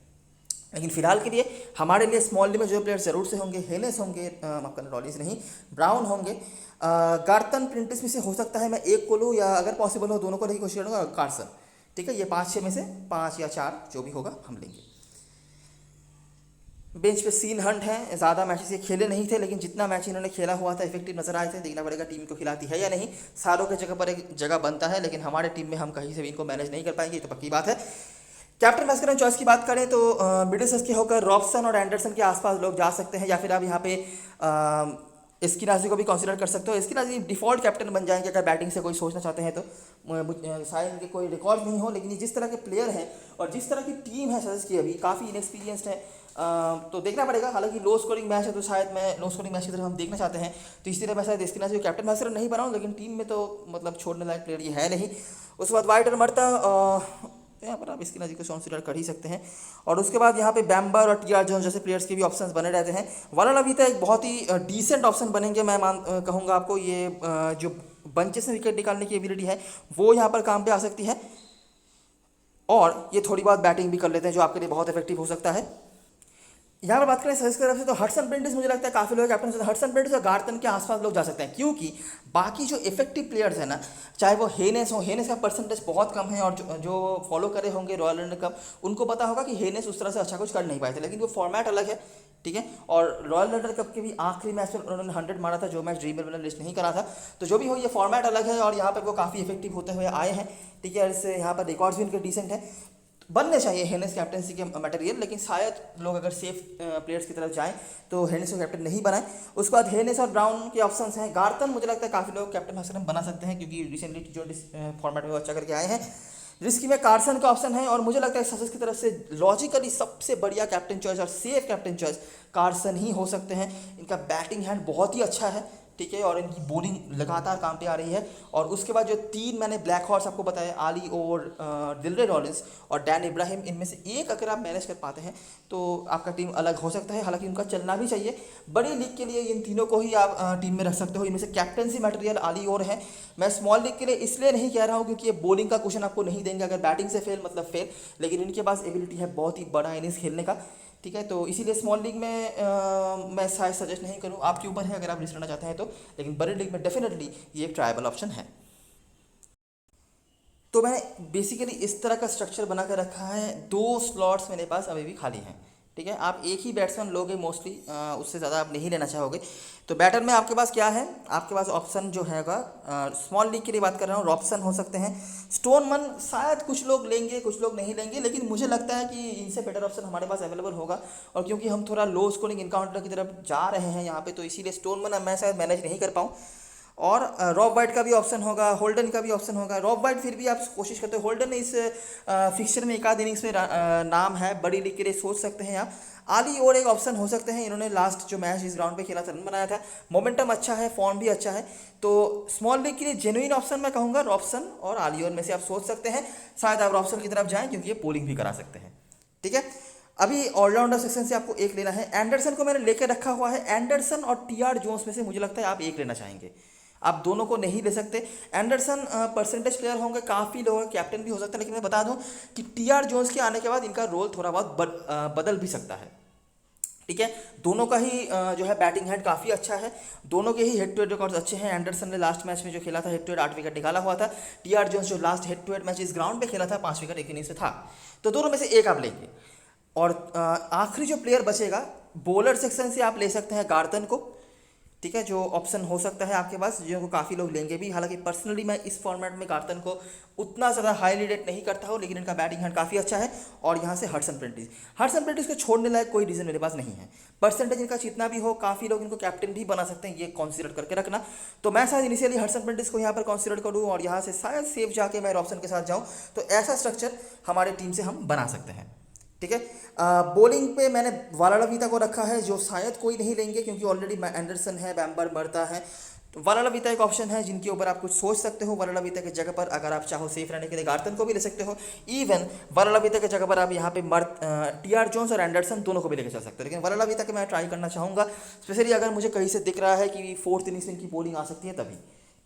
लेकिन फिलहाल के लिए हमारे लिए स्मॉल लीग में जो प्लेयर ज़रूर से होंगे, हेलेस होंगे, आपका रॉलिंस नहीं, ब्राउन होंगे, गार्टन प्रिंटिस में से हो सकता है मैं एक को लूँ, या अगर पॉसिबल हो दोनों को नहीं कोशिश करूँगा, कार्सन, ठीक है। ये 5-6 में से 5 या 4 जो भी होगा हम लेंगे। बेंच पे सीन हंट हैं, ज़्यादा मैचेस ये खेले नहीं थे, लेकिन जितना मैच इन्होंने खेला हुआ था इफेक्टिव नजर आए थे। देखना पड़ेगा टीम को खिलाती है या नहीं, सारों के जगह पर एक जगह बनता है, लेकिन हमारे टीम में हम कहीं से भी इनको मैनेज नहीं कर पाएंगे, तो पक्की बात है। कैप्टन मैच करें चॉइस की बात करें तो मिडिलसेक्स के होकर रॉबसन और एंडरसन के आसपास लोग जा सकते हैं, या फिर आप यहाँ पे इसकी नाजी को भी कंसिडर कर सकते हो। इसकी नाजी डिफ़ॉल्ट कैप्टन बन जाएंगे अगर बैटिंग से कोई सोचना चाहते हैं तो। शायद इनके कोई रिकॉर्ड नहीं हो, लेकिन ये जिस तरह के प्लेयर हैं और जिस तरह की टीम है सजेस्ट की अभी काफ़ी इनएक्सपीरियंस्ड है। तो देखना पड़ेगा। हालांकि लो स्कोरिंग मैच है तो शायद मैं लो स्कोरिंग मैच की तरफ हम देखना चाहते हैं, तो इसी तरह मैं शायद इसकी नाजी को कैप्टन मैसेर नहीं बनाऊँ, लेकिन टीम में तो मतलब छोड़ने लायक प्लेयर ये है नहीं। उसके बाद वाइट और मरता यहाँ पर आप इसकी नज़र को कंसिडर कर ही सकते हैं। और उसके बाद यहाँ पे बैम्बर और टीआर जोन्स जैसे प्लेयर्स के भी ऑप्शंस बने रहते हैं। वलाला विता एक बहुत ही डिसेंट ऑप्शन बनेंगे, मैं कहूँगा आपको। ये जो बंचेस में विकेट निकालने की एबिलिटी है वो यहाँ पर काम पे आ सकती है, और ये थोड़ी बहुत बैटिंग भी कर लेते हैं जो आपके लिए बहुत इफेक्टिव हो सकता है। यहाँ पर बात करें सजेस्ट की तरफ से तो हडसन प्रेंटिस मुझे लगता है काफ़ी लोग कैप्टन से हडसन प्रेंटिस और गार्टन के आसपास लोग जा सकते हैं, क्योंकि बाकी जो इफेक्टिव प्लेयर्स हैं ना, चाहे वो हेनेस हो, हेनेस का परसेंटेज बहुत कम है, और जो फॉलो करे होंगे रॉयल लंडन कप उनको पता होगा कि हेनेस उस तरह से अच्छा कुछ कर नहीं पाए थे, लेकिन वो फॉर्मेट अलग है, ठीक है। और रॉयल लंडन कप के भी आखिरी मैच में उन्होंने 100 मारा था, जो मैच ड्रीम 11 लिस्ट नहीं करा था। तो जो भी हो, ये फॉर्मेट अलग है और यहाँ पर वो काफ़ी इफेक्टिव होते हुए आए हैं, ठीक है। और इससे यहाँ पर रिकॉर्ड्स भी उनके डिसेंट है। बनने चाहिए हेनेस कैप्टनसी के मटेरियल, लेकिन शायद लोग अगर सेफ प्लेयर्स की तरफ जाएं तो हेनेस को कैप्टन नहीं बनाएं। उसके बाद हेनेस और ब्राउन के ऑप्शंस हैं। गार्टन मुझे लगता है काफ़ी लोग कैप्टन हसन बना सकते हैं, क्योंकि रिसेंटली जो फॉर्मेट में वो अच्छा करके आए हैं। रिस्की में कार्सन का ऑप्शन है, और मुझे लगता है ससेक्स की तरफ से लॉजिकली सबसे बढ़िया कैप्टन चॉइस और सेफ कैप्टन चॉइस कार्सन ही हो सकते हैं। इनका बैटिंग हैंड बहुत ही अच्छा है, ठीक है, और इनकी बॉलिंग लगातार काम पे आ रही है। और उसके बाद जो तीन मैंने ब्लैक हॉर्स आपको बताया, आली और दिलरे रॉलिंस और डैन इब्राहिम, इनमें से एक अगर आप मैनेज कर पाते हैं तो आपका टीम अलग हो सकता है। हालांकि उनका चलना भी चाहिए। बड़ी लीग के लिए इन तीनों को ही आप टीम में रख सकते हो। इनमें से कैप्टनसी मटेरियल आली और है। मैं स्मॉल लीग के लिए इसलिए नहीं कह रहा हूँ क्योंकि ये बॉलिंग का क्वेश्चन आपको नहीं देंगे, अगर बैटिंग से फेल मतलब फेल, लेकिन इनके पास एबिलिटी है बहुत ही बड़ा इनिंग्स खेलने का, ठीक है। तो इसीलिए स्मॉल लीग में मैं शायद सजेस्ट नहीं करूँ, आपके ऊपर है अगर आप रिस्क लेना चाहते हैं तो, लेकिन बड़ी लीग में डेफिनेटली ये एक ट्रायबल ऑप्शन है। तो मैंने बेसिकली इस तरह का स्ट्रक्चर बना कर रखा है। 2 स्लॉट्स मेरे पास अभी भी खाली हैं, ठीक है। आप एक ही बैट्समैन लोगे मोस्टली, उससे ज़्यादा आप नहीं लेना चाहोगे। तो बैटर में आपके पास क्या है, आपके पास ऑप्शन जो हैगा, स्मॉल लीग के लिए बात कर रहा हूँ, रॉबसन हो सकते हैं, स्टोनमन शायद कुछ लोग लेंगे कुछ लोग नहीं लेंगे, लेकिन मुझे लगता है कि इनसे बेटर ऑप्शन हमारे पास अवेलेबल होगा। और क्योंकि हम थोड़ा लो स्कोरिंग इनकाउंटर की तरफ जा रहे हैं यहाँ पे, तो इसीलिए स्टोनमन मैं शायद मैनेज नहीं कर पाऊँ। और रॉब वाइट का भी ऑप्शन होगा, होल्डन का भी ऑप्शन होगा। रॉब वाइट फिर भी आप कोशिश करते हो, होल्डन इस फिक्सचर में एक आध इनिंग्स में नाम है, बड़ी लीग के लिए सोच सकते हैं आप। आली और एक ऑप्शन हो सकते हैं, इन्होंने लास्ट जो मैच इस ग्राउंड पे खेला था, रन बनाया था, मोमेंटम अच्छा है, फॉर्म भी अच्छा है। तो स्मॉल लीग के लिए जेन्युइन ऑप्शन मैं कहूँगा रॉबसन और आली और में से आप सोच सकते हैं। शायद आप रॉबसन की तरफ जाएँ क्योंकि ये पोलिंग भी करा सकते हैं, ठीक है। अभी ऑलराउंडर सेक्शन से आपको एक लेना है। एंडरसन को मैंने लेकर रखा हुआ है। एंडरसन और टीआर जोन्स में से मुझे लगता है आप एक लेना चाहेंगे, आप दोनों को नहीं ले सकते। एंडरसन परसेंटेज प्लेयर होंगे, काफ़ी लोग कैप्टन भी हो सकते हैं, लेकिन मैं बता दूं कि टीआर जोन्स के आने के बाद इनका रोल थोड़ा बहुत बदल भी सकता है, ठीक है। दोनों का ही जो है बैटिंग हैंड काफ़ी अच्छा है, दोनों के ही हेड टू हेड रिकॉर्ड्स अच्छे हैं। एंडरसन ने लास्ट मैच में जो खेला था हेड टू हेड 8 विकेट निकाला हुआ था। टीआर जोन्स जो last head to head match इस ग्राउंड पे खेला था 5 विकेट एक इनिंग से था। तो दोनों में से एक आप लेंगे। और आखिरी जो प्लेयर बचेगा, बॉलर सेक्शन से आप ले सकते हैं गार्टन को, ठीक है, जो ऑप्शन हो सकता है आपके पास, जो काफ़ी लोग लेंगे भी। हालांकि पर्सनली मैं इस फॉर्मेट में गार्टन को उतना ज़्यादा हाईली रेट नहीं करता हूँ, लेकिन इनका बैटिंग हैंड काफ़ी अच्छा है। और यहाँ से हडसन प्रेंटिस को छोड़ने लायक कोई रीज़न मेरे पास नहीं है। परसेंटेज इनका जितना भी हो, काफ़ी लोग इनको कैप्टन भी बना सकते हैं, ये कंसीडर करके रखना। तो मैं शायद इनिशियली हडसन प्रेंटिस को यहाँ पर कंसीडर करूँ और यहाँ से शायद सेफ जाके मैं ऑप्शन के साथ जाऊँ। तो ऐसा स्ट्रक्चर हमारे टीम से हम बना सकते हैं, ठीक है। बॉलिंग पे मैंने वालालावीता को रखा है, जो शायद कोई नहीं लेंगे क्योंकि ऑलरेडी एंडरसन है, बैम्बर मरता है। तो वालालावीता एक ऑप्शन है जिनके ऊपर आप कुछ सोच सकते हो। वालालावीता की जगह पर अगर आप चाहो सेफ रहने के लिए गार्टन को भी ले सकते हो। इवन वालालावीता की जगह पर आप यहाँ पे टीआर जोन्स और एंडरसन दोनों को भी लेकर चल सकते हो। लेकिन वालालावीता के मैं ट्राई करना चाहूँगा, स्पेशली अगर मुझे कहीं से दिख रहा है कि 4th इनिंग्स में इनकी बॉलिंग आ सकती है तभी,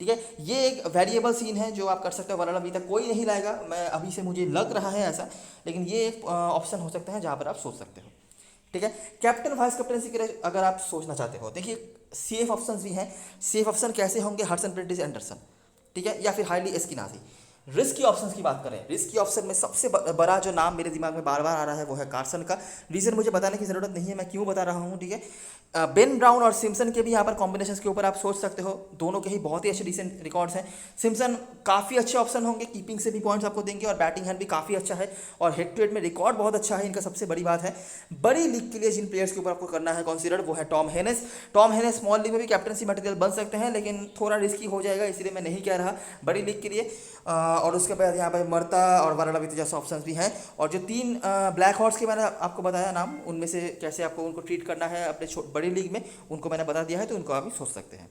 ठीक है। ये एक वेरिएबल सीन है जो आप कर सकते हो। वालालावीता कोई नहीं लाएगा, मैं अभी से मुझे लग रहा है ऐसा, लेकिन ये एक ऑप्शन हो सकता है जहाँ पर आप सोच सकते हो, ठीक है। कैप्टन वाइस कैप्टनसी के लिए अगर आप सोचना चाहते हो, देखिए सेफ ऑप्शंस भी हैं। सेफ ऑप्शन कैसे होंगे, हडसन प्रेंटिस एंडरसन, ठीक है, या फिर हाईली एस्किनाजी। रिस्की ऑप्शंस की बात करें, रिस्की ऑप्शन में सबसे बड़ा जो नाम मेरे दिमाग में बार बार आ रहा है वो है कार्सन का। रीज़न मुझे बताने की ज़रूरत नहीं है, मैं क्यों बता रहा हूँ, ठीक है। बेन ब्राउन और सिम्पसन के भी यहाँ पर कॉम्बिनेशन के ऊपर आप सोच सकते हो, दोनों के ही बहुत ही अच्छे डिसेंट रिकॉर्ड्स हैं। सिम्पसन काफ़ी अच्छे ऑप्शन होंगे, कीपिंग से भी पॉइंट्स आपको देंगे और बैटिंग हैंड भी काफ़ी अच्छा है और हेड टू हेड में रिकॉर्ड बहुत अच्छा है इनका। सबसे बड़ी बात है, बड़ी लीग के लिए जिन प्लेयर्स के ऊपर आपको करना है कंसीडर वो है टॉम हेनेस। टॉम हेनेस स्मॉल लीग में भी कैप्टनसी मटेरियल बन सकते हैं, लेकिन थोड़ा रिस्की हो जाएगा, इसलिए मैं नहीं कह रहा बड़ी लीग के लिए। और उसके बाद यहाँ पर मर्ता और वरालावित जैसे ऑप्शंस भी हैं। और जो 3 ब्लैक हॉर्स के मैंने आपको बताया नाम, उनमें से कैसे आपको उनको ट्रीट करना है अपने बड़ी लीग में, उनको मैंने बता दिया है, तो उनको आप भी सोच सकते हैं,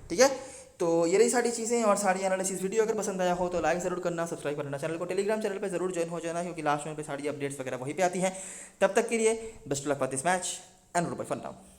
ठीक है। तो ये रही सारी चीज़ें और सारी एनालिसिस। वीडियो अगर पसंद आया हो तो लाइक ज़रूर करना, सब्सक्राइब करना चैनल को, टेलीग्राम चैनल पे ज़रूर ज्वाइन हो जाना, क्योंकि लास्ट में पे सारी अपडेट्स वगैरह वहीं पे आती हैं। तब तक के लिए best luck for this match and fun now.